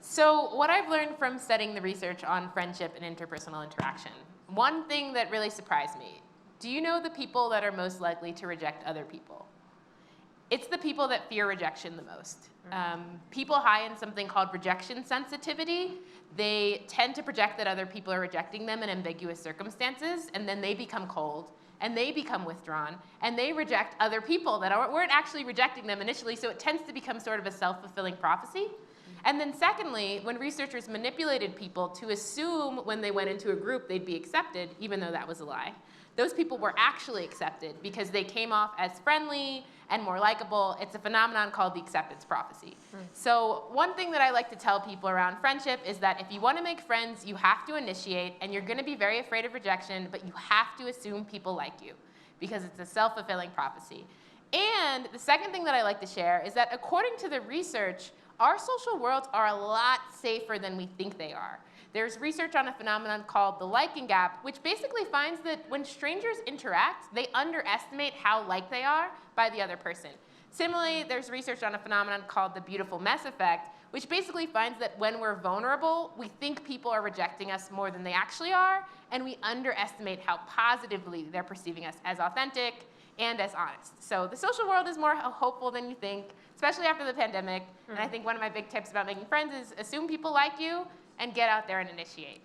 So what I've learned from studying the research on friendship and interpersonal interaction, one thing that really surprised me, do you know the people that are most likely to reject other people? It's the people that fear rejection the most. People high in something called rejection sensitivity, they tend to project that other people are rejecting them in ambiguous circumstances, and then they become cold, and they become withdrawn, and they reject other people that weren't actually rejecting them initially, so it tends to become sort of a self-fulfilling prophecy. And then secondly, when researchers manipulated people to assume when they went into a group they'd be accepted, even though that was a lie, those people were actually accepted because they came off as friendly and more likable. It's a phenomenon called the acceptance prophecy. So one thing that I like to tell people around friendship is that if you want to make friends, you have to initiate, and you're going to be very afraid of rejection, but you have to assume people like you because it's a self-fulfilling prophecy. And the second thing that I like to share is that according to the research, our social worlds are a lot safer than we think they are. There's research on a phenomenon called the liking gap, which basically finds that when strangers interact, they underestimate how liked they are by the other person. Similarly, there's research on a phenomenon called the beautiful mess effect, which basically finds that when we're vulnerable, we think people are rejecting us more than they actually are, and we underestimate how positively they're perceiving us as authentic and as honest. So the social world is more hopeful than you think, especially after the pandemic. And I think one of my big tips about making friends is assume people like you and get out there and initiate.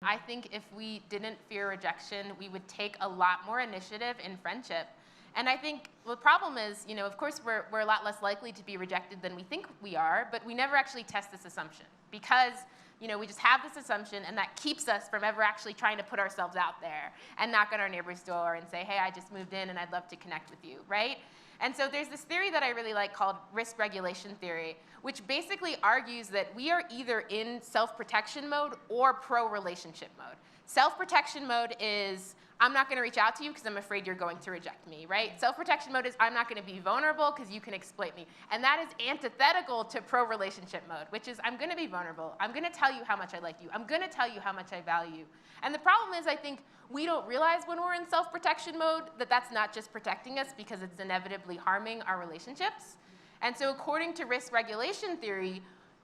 I think if we didn't fear rejection, we would take a lot more initiative in friendship. And I think the problem is, of course, we're a lot less likely to be rejected than we think we are, but we never actually test this assumption because we just have this assumption, and that keeps us from ever actually trying to put ourselves out there and knock on our neighbor's door and say, hey, I just moved in and I'd love to connect with you, right? And so there's this theory that I really like called risk regulation theory, which basically argues that we are either in self-protection mode or pro-relationship mode. Self-protection mode is, I'm not going to reach out to you because I'm afraid you're going to reject me, right? Self-protection mode is, I'm not going to be vulnerable because you can exploit me. And that is antithetical to pro-relationship mode, which is, I'm going to be vulnerable. I'm going to tell you how much I like you. I'm going to tell you how much I value you. And the problem is, I think we don't realize when we're in self-protection mode that that's not just protecting us because it's inevitably harming our relationships. And so according to risk regulation theory,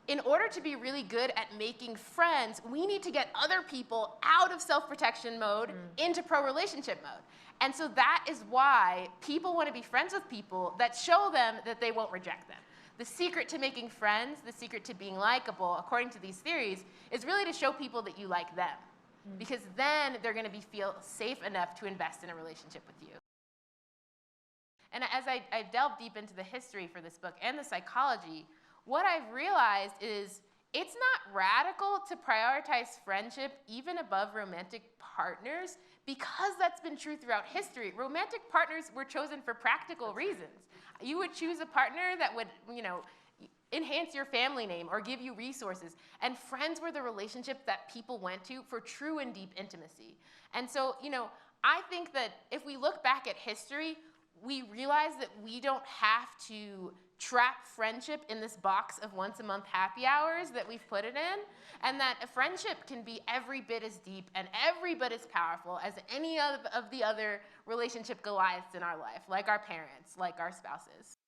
in order to be really good at making friends, we need to get other people out of self-protection mode into pro-relationship mode. And so that is why people want to be friends with people that show them that they won't reject them. The secret to making friends, the secret to being likable, according to these theories, is really to show people that you like them. Because then they're going to feel safe enough to invest in a relationship with you. And as I delve deep into the history for this book and the psychology, what I've realized is it's not radical to prioritize friendship even above romantic partners because that's been true throughout history. Romantic partners were chosen for practical reasons. You would choose a partner that would, enhance your family name or give you resources. And friends were the relationship that people went to for true and deep intimacy. And so, I think that if we look back at history, we realize that we don't have to trap friendship in this box of once-a-month happy hours that we've put it in, and that a friendship can be every bit as deep and every bit as powerful as any of the other relationship Goliaths in our life, like our parents, like our spouses.